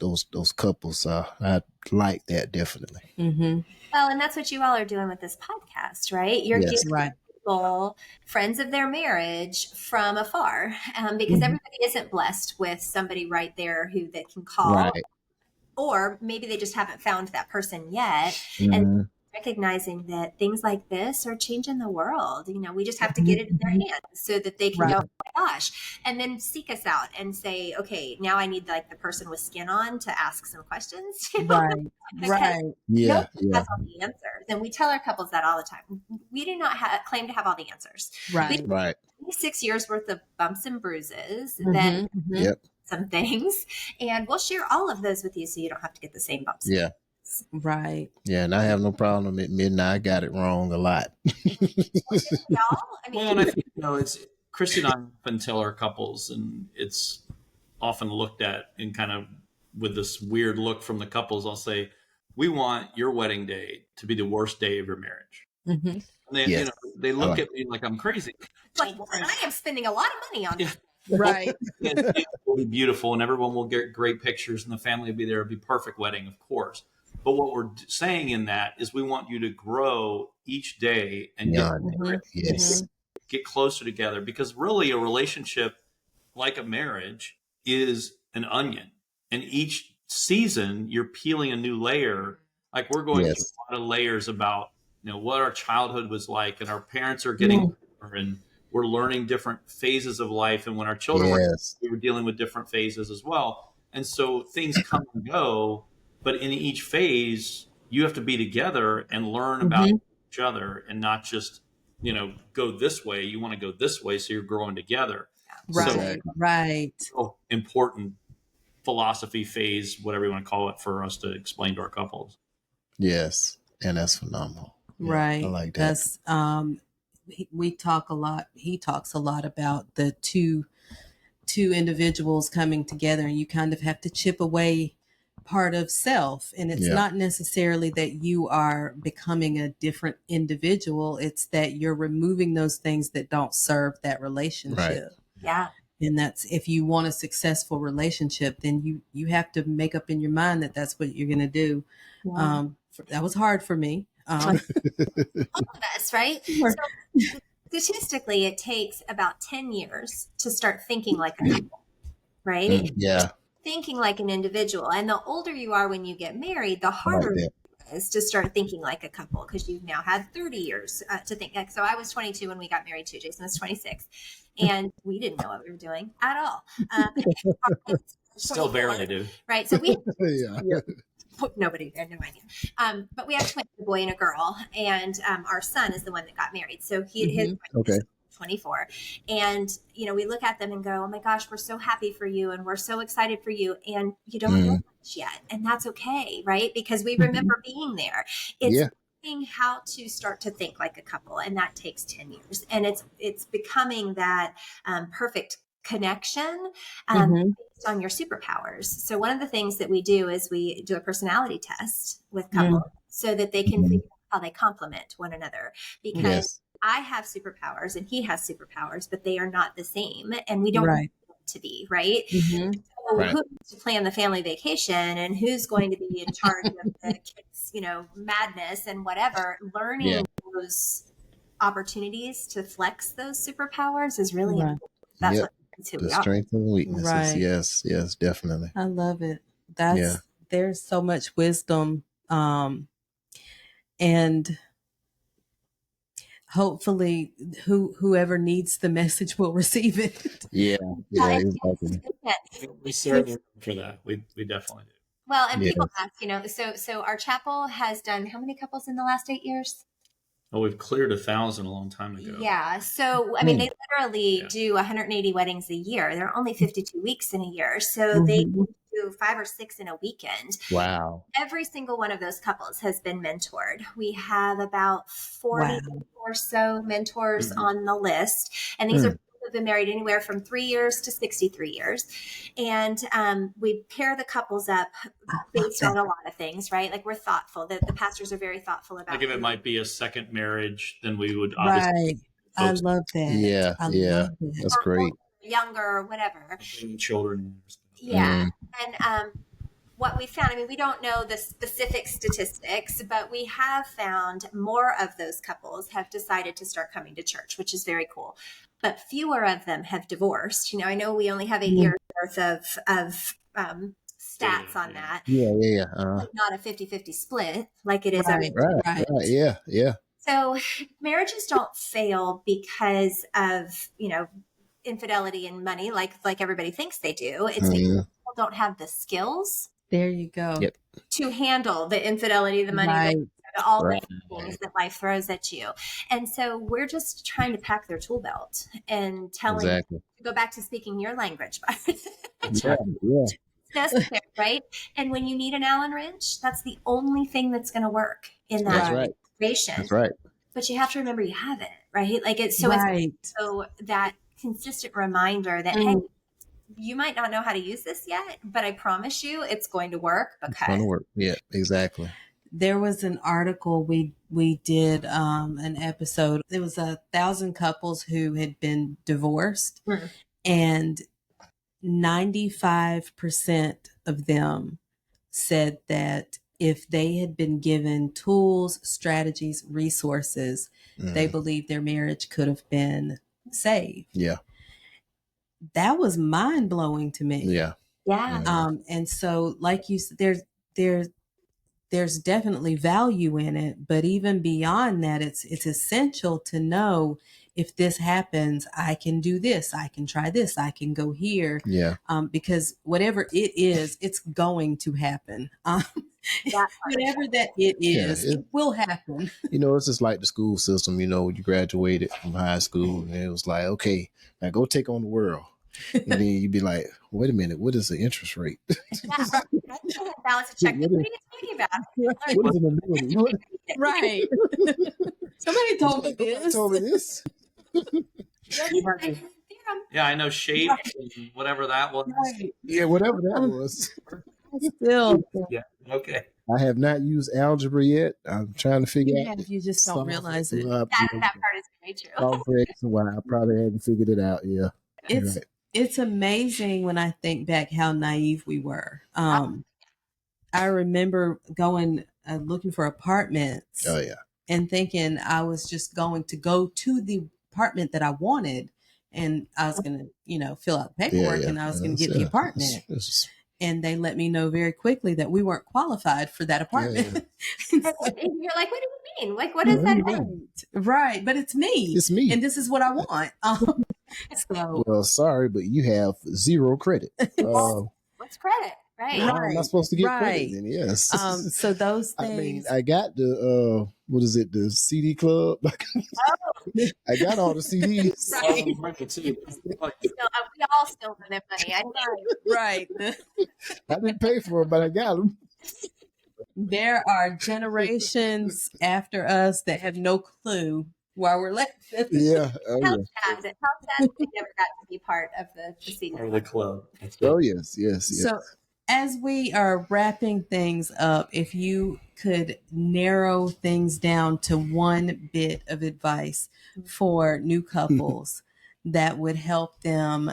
couples. I like that definitely. Mm-hmm. Well, and that's what you all are doing with this podcast, right? You're getting people, friends of their marriage from afar, because everybody isn't blessed with somebody right there that can call. Right. Or maybe they just haven't found that person yet. And recognizing that things like this are changing the world. We just have to get it in their hands so that they can go, oh my gosh, and then seek us out and say, okay, now I need like the person with skin on to ask some questions. Right. Yeah. Has all the answers. And we tell our couples that all the time. We do not claim to have all the answers. Right. We have 6 years worth of bumps and bruises, then some things, and we'll share all of those with you so you don't have to get the same bumps. Yeah. Right. Yeah, and I have no problem admitting I got it wrong a lot. And I think it's Christy and I often tell our couples, and it's often looked at in kind of with this weird look from the couples. I'll say, we want your wedding day to be the worst day of your marriage. And they look at me like I'm crazy. Like, I am spending a lot of money on this. Right. It will be beautiful, and everyone will get great pictures, and the family will be there. It'll be a perfect wedding, of course. But what we're saying in that is we want you to grow each day and get closer together, because really a relationship, like a marriage, is an onion. And each season you're peeling a new layer. Like we're going through a lot of layers about, what our childhood was like, and our parents are getting older, and we're learning different phases of life. And when our children we were dealing with different phases as well. And so things come and go. But in each phase, you have to be together and learn about each other, and not just, go this way. You want to go this way, so you're growing together. Right. Right. So important philosophy phase, whatever you want to call it, for us to explain to our couples. Yes, and that's phenomenal. Right. I like that. That's we talk a lot. He talks a lot about the two individuals coming together, and you kind of have to chip away part of self, and it's not necessarily that you are becoming a different individual. It's that you're removing those things that don't serve that relationship. Yeah. And that's, if you want a successful relationship, then you have to make up in your mind that that's what you're going to do. That was hard for me. All of us, right? So, statistically, it takes about 10 years to start thinking like a couple, right? Thinking like an individual. And the older you are when you get married, the harder it is to start thinking like a couple, because you've now had 30 years to think. So I was 22 when we got married too. Jason was 26, and we didn't know what we were doing at all. Still barely do. Right. So we nobody had no idea. But we have twins, a boy and a girl, and our son is the one that got married. So his 24. And, we look at them and go, oh my gosh, we're so happy for you. And we're so excited for you. And you don't know much yet. And that's okay. Right. Because we remember being there. It's learning how to start to think like a couple. And that takes 10 years. And it's becoming that perfect connection based based on your superpowers. So one of the things that we do is we do a personality test with couples so that they can figure out how they complement one another. Because Yes. I have superpowers and he has superpowers, but they are not the same. And we don't Right. want them to be, right? Mm-hmm. So Right. who's to plan the family vacation and who's going to be in charge of the kids, madness and whatever. Learning those opportunities to flex those superpowers is really important. That's what makes who The we are. strengths and weaknesses. Right. Yes, definitely. I love it. There's so much wisdom. And hopefully whoever needs the message will receive it. Yeah, exactly. We certainly for that. We definitely do. Well, and people ask, so our chapel has done how many couples in the last 8 years? Oh, we've cleared 1,000 a long time ago. Yeah. So, I mean, they literally do 180 weddings a year. There are only 52 weeks in a year. So they do 5 or 6 in a weekend. Wow. Every single one of those couples has been mentored. We have about 40 or so mentors on the list. And these are people who have been married anywhere from 3 years to 63 years. And we pair the couples up based on a lot of things, right? Like we're thoughtful. The pastors are very thoughtful about Like if it might be a second marriage, then we would Right. I love that. Yeah, I yeah. love that. That's great. Younger or whatever. Children. Yeah. And what we found, I mean, we don't know the specific statistics, but we have found more of those couples have decided to start coming to church, which is very cool. But fewer of them have divorced. I know we only have 8 years worth of stats on that. Yeah. Like not a 50-50 split like it is. Right. Yeah. So marriages don't fail because of, infidelity and money, like everybody thinks they do. It's because people don't have the skills. There you go. Yep. To handle the infidelity, the money, all the things that life throws at you. And so we're just trying to pack their tool belt and telling them to go back to speaking your language. It's necessary, right? And when you need an Allen wrench, that's the only thing that's going to work in that situation. That's right. But you have to remember you have it, right? Like it's so that consistent reminder that, hey, you might not know how to use this yet, but I promise you it's going to work. It's going to work. Yeah, exactly. There was an article we did an episode. It was 1,000 couples who had been divorced, and 95% of them said that if they had been given tools, strategies, resources, they believed their marriage could have been saved. Yeah. That was mind blowing to me. Yeah. And so, like you said, there's definitely value in it, but even beyond that, it's essential to know if this happens, I can do this, I can try this, I can go here. Yeah. Because whatever it is, it's going to happen. Whatever that it is, it will happen. It's just like the school system, when you graduated from high school and it was like, okay, now go take on the world. And then you'd be like, wait a minute, what is the interest rate? Balance a check. What are you talking about? What is the minimum? Right. Somebody told me this. Yeah, I know shape and whatever that was. Right. Yeah, whatever that was. Still. Yeah. Okay. I have not used algebra yet. I'm trying to figure out. You just don't realize it. That part is very true. For X and Y. I probably haven't figured it out. Yeah. It's amazing when I think back how naive we were. I remember going looking for apartments. Oh yeah. And thinking I was just going to go to the apartment that I wanted, and I was going to, fill out the paperwork, and I was going to get the apartment. And they let me know very quickly that we weren't qualified for that apartment. And you're like, what do you mean? Like, what does that mean? Right. But it's me. It's me. And this is what I want. Well, sorry, but you have 0 credit. What's credit? Right. How am I supposed to get credit then? Yes. So those things. I mean, I got the, the CD club. I got all the CDs. We all still have money. I know. Right. I didn't pay for them, but I got them. There are generations after us that have no clue while we're laughing. Yeah. Oh, How yeah. sad that they never got to be part of the senior Or the club. That's Oh, good. yes. Yes. Yes. So, as we are wrapping things up, if you could narrow things down to one bit of advice for new couples that would help them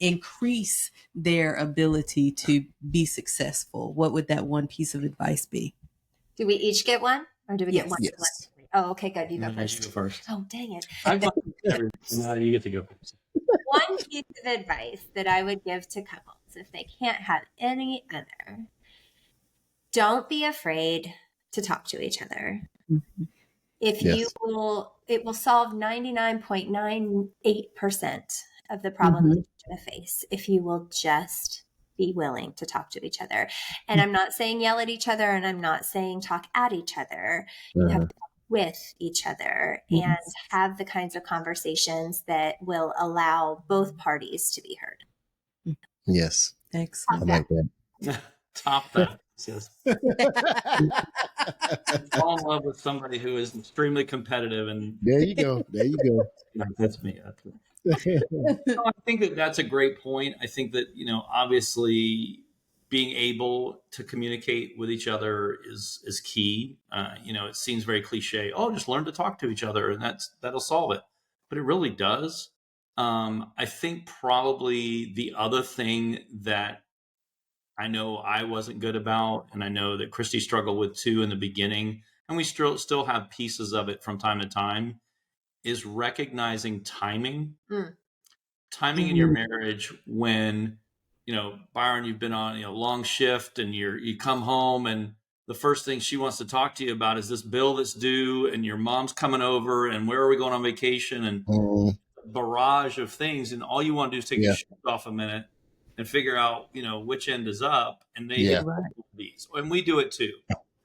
increase their ability to be successful, what would that one piece of advice be? Do we each get one, or do we Yes. get one? Yes. Oh, okay, good. You go No, first. you go first. Oh, dang it! I've gone through everything. No, you get to go first. One piece of advice that I would give to couples, if they can't have any other, don't be afraid to talk to each other. Mm-hmm. If Yes. you will, it will solve 99.98% of the problems that you're going to face if you will just be willing to talk to each other. And I'm not saying yell at each other, and I'm not saying talk at each other. You have to talk with each other and have the kinds of conversations that will allow both parties to be heard. Yes. I Excellent. like that. Top that. Yes. Fall in love with somebody who is extremely competitive, and There you go. There you go. no, that's me. That's me. No, I think that that's a great point. I think that, obviously being able to communicate with each other is key. It seems very cliche. Oh, just learn to talk to each other and that'll solve it. But it really does. I think probably the other thing that I know I wasn't good about, and I know that Christy struggled with too in the beginning, and we still have pieces of it from time to time, is recognizing timing. Timing in your marriage when, Byron, you've been on a long shift and you come home and the first thing she wants to talk to you about is this bill that's due and your mom's coming over and where are we going on vacation and barrage of things. And all you want to do is take your shoes off a minute and figure out, which end is up. And they hit these. And we do it too.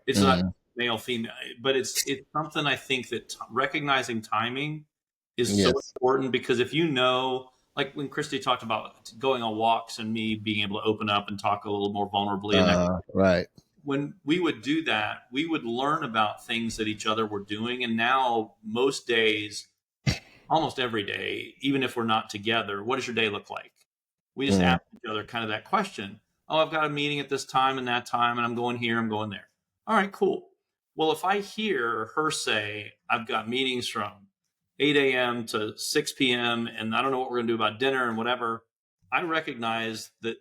It's not male, female, but it's something I think that recognizing timing is so important, because if like when Christy talked about going on walks and me being able to open up and talk a little more vulnerably. Right. When we would do that, we would learn about things that each other were doing. And now most days, almost every day, even if we're not together, what does your day look like? We just ask each other kind of that question. Oh, I've got a meeting at this time and that time, and I'm going here, I'm going there. All right, cool. Well, if I hear her say, I've got meetings from 8 a.m. to 6 p.m. and I don't know what we're going to do about dinner and whatever, I recognize that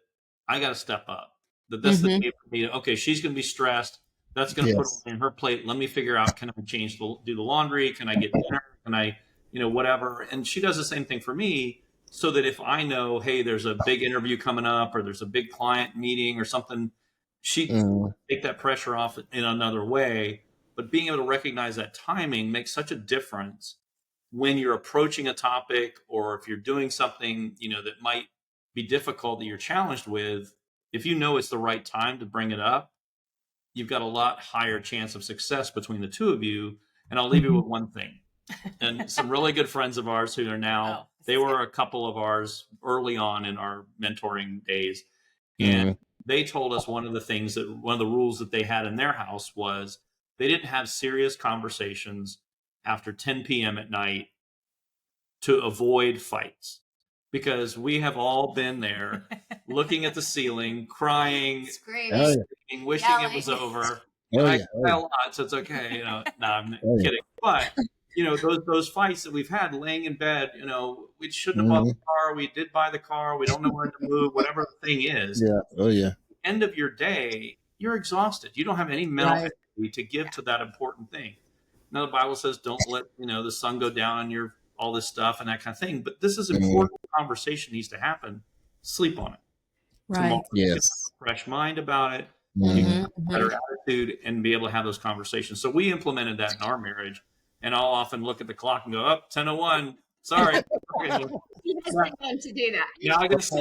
I got to step up. That's the day for me. Okay, she's going to be stressed. That's going to put in her plate. Let me figure out, can I do the laundry? Can I get dinner? Can I, whatever? And she does the same thing for me, so that if I know, hey, there's a big interview coming up or there's a big client meeting or something, she take that pressure off in another way. But being able to recognize that timing makes such a difference when you're approaching a topic, or if you're doing something, that might be difficult that you're challenged with. If you know it's the right time to bring it up, you've got a lot higher chance of success between the two of you. And I'll leave you with one thing. And some really good friends of ours who are now, they were a couple of ours early on in our mentoring days. And they told us one of the rules that they had in their house was they didn't have serious conversations after 10 p.m. at night to avoid fights, because we have all been there looking at the ceiling, crying, Screaming, wishing it was over. I cry a lot, so it's okay. No, I'm kidding. But, those fights that we've had laying in bed, we shouldn't have bought the car. We did buy the car. We don't know where to move, whatever the thing is. End of your day, you're exhausted. You don't have any mental energy to give to that important thing. Now, the Bible says don't let, the sun go down on your all this stuff and that kind of thing. But this is important conversation needs to happen. Sleep on it. Right. Tomorrow, get a fresh mind about it. You can have a better attitude and be able to have those conversations. So we implemented that in our marriage. And I'll often look at the clock and go, up 10:01. Sorry. You just want to do that. Yeah, I guess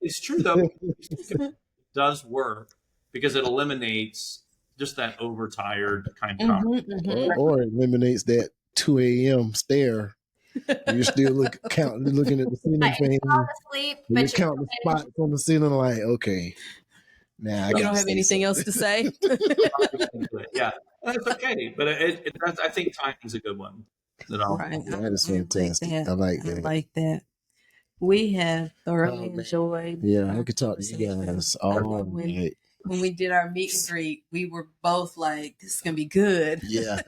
it's true though. It does work because it eliminates just that overtired kind of conversation. Or it eliminates that 2 a.m. stare. You're still looking at the ceiling fan. Fall asleep, You but count the spots on the ceiling like, okay, Nah, You don't have anything else to say? Yeah, that's okay. But I think timing's a good one. Right. That is fantastic. I like that. I like that. We have thoroughly man. enjoyed. Yeah, I could talk to you guys all when, night. when we did our meet and greet, we were both like, "This is gonna be good." Yeah.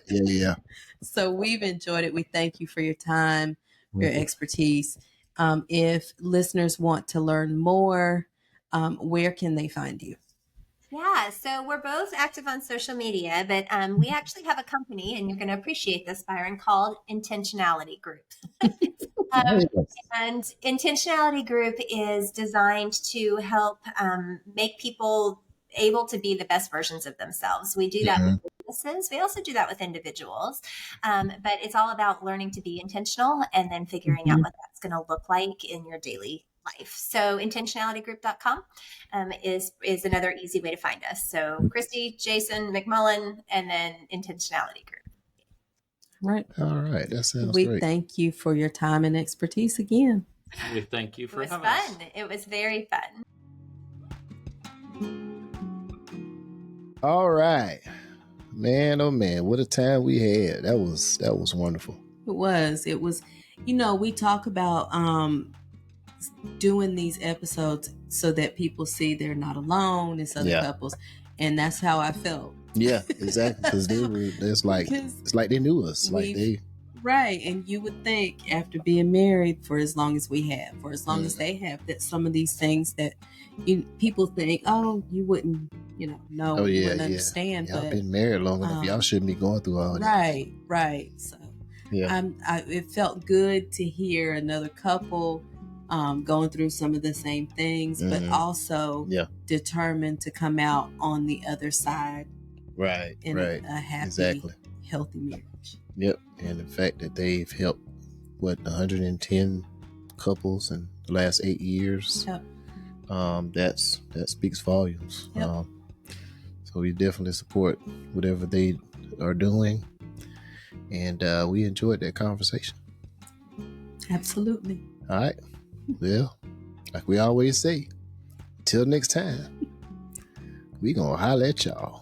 So we've enjoyed it. We thank you for your time, your expertise. If listeners want to learn more, where can they find you? Yeah, so we're both active on social media, but we actually have a company, and you're going to appreciate this, Byron, called Intentionality Group. And Intentionality Group is designed to help make people able to be the best versions of themselves. We do that with businesses. We also do that with individuals. But it's all about learning to be intentional and then figuring out what that's going to look like in your daily life. So intentionalitygroup.com is another easy way to find us. So Christie, Jason, McMullen, and then Intentionality Group. Right. All right. That sounds We great. thank you for your time and expertise again. We thank you for It was having us. fun. It was very fun. All right. Man, oh man, what a time we had. That was wonderful. It was, we talk about doing these episodes so that people see they're not alone, it's other couples. And that's how I felt. Yeah, exactly. Because it's like they knew us. Right. And you would think after being married for as long as we have, for as long as they have, that some of these things that people think, oh, you wouldn't, know, you wouldn't understand. Y'all but been married long enough. Y'all shouldn't be going through all that. Right. So yeah, it felt good to hear another couple going through some of the same things, but also determined to come out on the other side. Right. In a happy, healthy marriage. Yep. And the fact that they've helped 110 couples in the last 8 years. Yep. That speaks volumes. Yep. So we definitely support whatever they are doing, and we enjoyed that conversation. Absolutely. All right. Well, like we always say, till next time, we gonna holler at y'all.